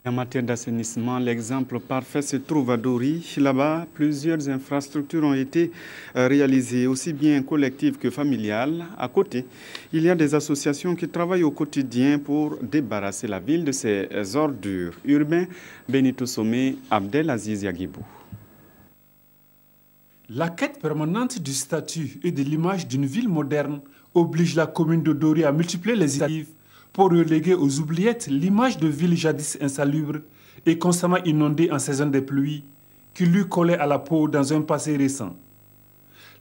En matière d'assainissement, l'exemple parfait se trouve à Dori. Là-bas, plusieurs infrastructures ont été réalisées, aussi bien collectives que familiales. À côté, il y a des associations qui travaillent au quotidien pour débarrasser la ville de ses ordures. Urbain, Benito Somé, Abdelaziz Yagibou. La quête permanente du statut et de l'image d'une ville moderne oblige la commune de Dori à multiplier les initiatives pour reléguer aux oubliettes l'image de ville jadis insalubre et constamment inondée en saison des pluies qui lui collait à la peau dans un passé récent.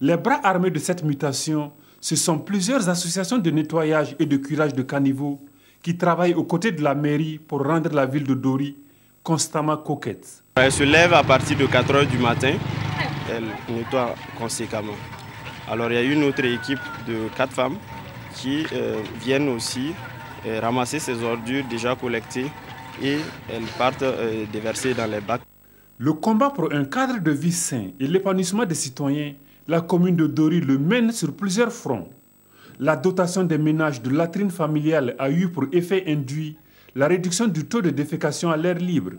Les bras armés de cette mutation, ce sont plusieurs associations de nettoyage et de curage de caniveaux qui travaillent aux côtés de la mairie pour rendre la ville de Dori constamment coquette. Elle se lève à partir de 4 h du matin, elle nettoie conséquemment. Alors il y a une autre équipe de 4 femmes qui viennent aussi ramasser ces ordures déjà collectées et elles partent déverser dans les bacs. Le combat pour un cadre de vie sain et l'épanouissement des citoyens, la commune de Dori le mène sur plusieurs fronts. La dotation des ménages de latrines familiales a eu pour effet induit la réduction du taux de défécation à l'air libre.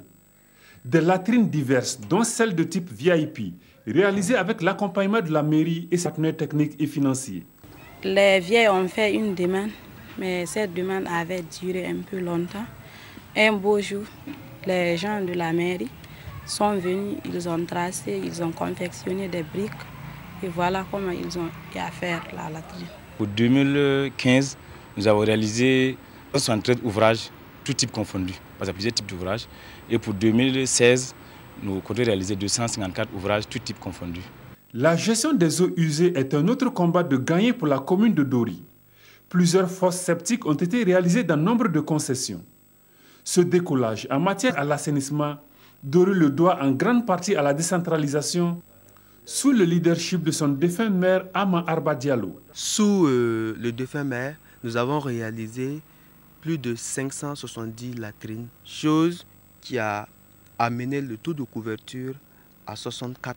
Des latrines diverses, dont celle de type VIP, réalisées avec l'accompagnement de la mairie et ses partenaires techniques et financiers. Les vieilles ont fait une demande, mais cette demande avait duré un peu longtemps. Un beau jour, les gens de la mairie sont venus, ils ont tracé, ils ont confectionné des briques et voilà comment ils ont eu à faire la latrine. Pour 2015, nous avons réalisé 173 ouvrages, tout type confondu, parce qu'il y a plusieurs types d'ouvrages. Et pour 2016, nous comptons réaliser 254 ouvrages, tout type confondu. La gestion des eaux usées est un autre combat de gagner pour la commune de Dori. Plusieurs fosses septiques ont été réalisées dans nombre de concessions. Ce décollage en matière à l'assainissement, Dori le doit en grande partie à la décentralisation sous le leadership de son défunt maire Ama Arba Diallo. Sous le défunt maire, nous avons réalisé plus de 570 latrines, chose qui a amené le taux de couverture à 64%.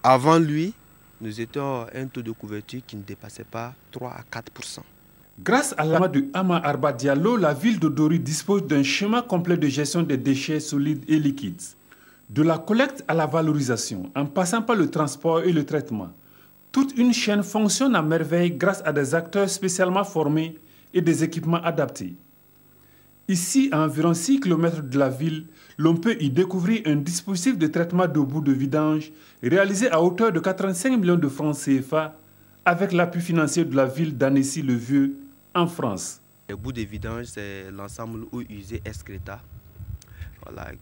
Avant lui, nous étions à un taux de couverture qui ne dépassait pas 3 à 4%. Grâce à l'aide de Ama Arba Diallo, la ville de Dori dispose d'un schéma complet de gestion des déchets solides et liquides. De la collecte à la valorisation, en passant par le transport et le traitement, toute une chaîne fonctionne à merveille grâce à des acteurs spécialement formés et des équipements adaptés. Ici, à environ 6 km de la ville, l'on peut y découvrir un dispositif de traitement de boue de vidange réalisé à hauteur de 85 millions de francs CFA avec l'appui financier de la ville d'Annecy-le-Vieux en France. Les boues de vidange, c'est l'ensemble eau usée excréta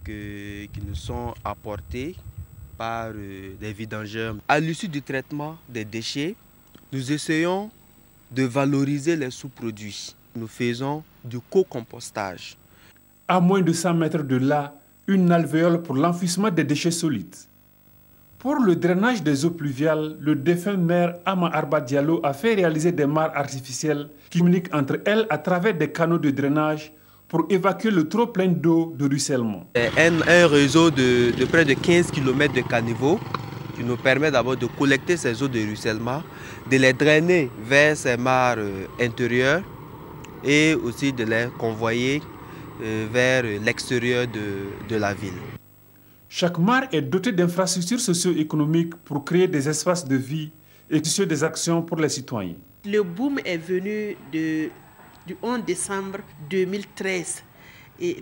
qui nous sont apportés par des vidangeurs. À l'issue du traitement des déchets, nous essayons de valoriser les sous-produits. Nous faisons du co-compostage. À moins de 100 mètres de là, une alvéole pour l'enfouissement des déchets solides. Pour le drainage des eaux pluviales, le défunt maire Ama Arba Diallo a fait réaliser des mares artificielles qui communiquent entre elles à travers des canaux de drainage pour évacuer le trop-plein d'eau de ruissellement. Un réseau de près de 15 km de caniveaux qui nous permet d'abord de collecter ces eaux de ruissellement, de les drainer vers ces mares intérieures et aussi de les convoyer vers l'extérieur de la ville. Chaque mare est dotée d'infrastructures socio-économiques pour créer des espaces de vie et des actions pour les citoyens. Le boom est venu du 11 décembre 2013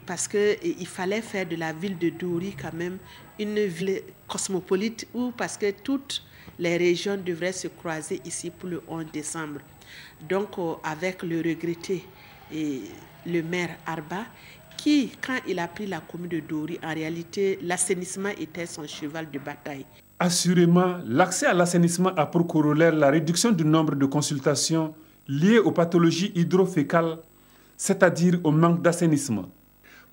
parce qu'il fallait faire de la ville de Dori quand même une ville cosmopolite parce que toutes les régions devraient se croiser ici pour le 11 décembre. Donc avec le regretté le maire Arba, qui, quand il a pris la commune de Dori, en réalité, l'assainissement était son cheval de bataille. Assurément, l'accès à l'assainissement a pour corollaire la réduction du nombre de consultations liées aux pathologies hydrofécales, c'est-à-dire au manque d'assainissement.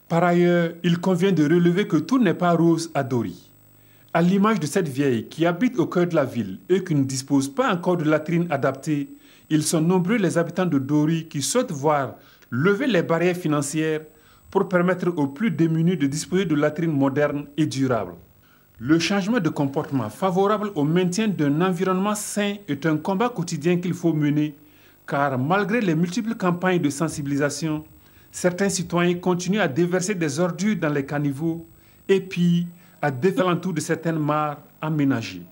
Par ailleurs, il convient de relever que tout n'est pas rose à Dori. À l'image de cette vieille qui habite au cœur de la ville et qui ne dispose pas encore de latrines adaptées, ils sont nombreux les habitants de Dori qui souhaitent voir lever les barrières financières pour permettre aux plus démunis de disposer de latrines modernes et durables. Le changement de comportement favorable au maintien d'un environnement sain est un combat quotidien qu'il faut mener, car malgré les multiples campagnes de sensibilisation, certains citoyens continuent à déverser des ordures dans les caniveaux et puis à défaire l'entour de certaines mares aménagées.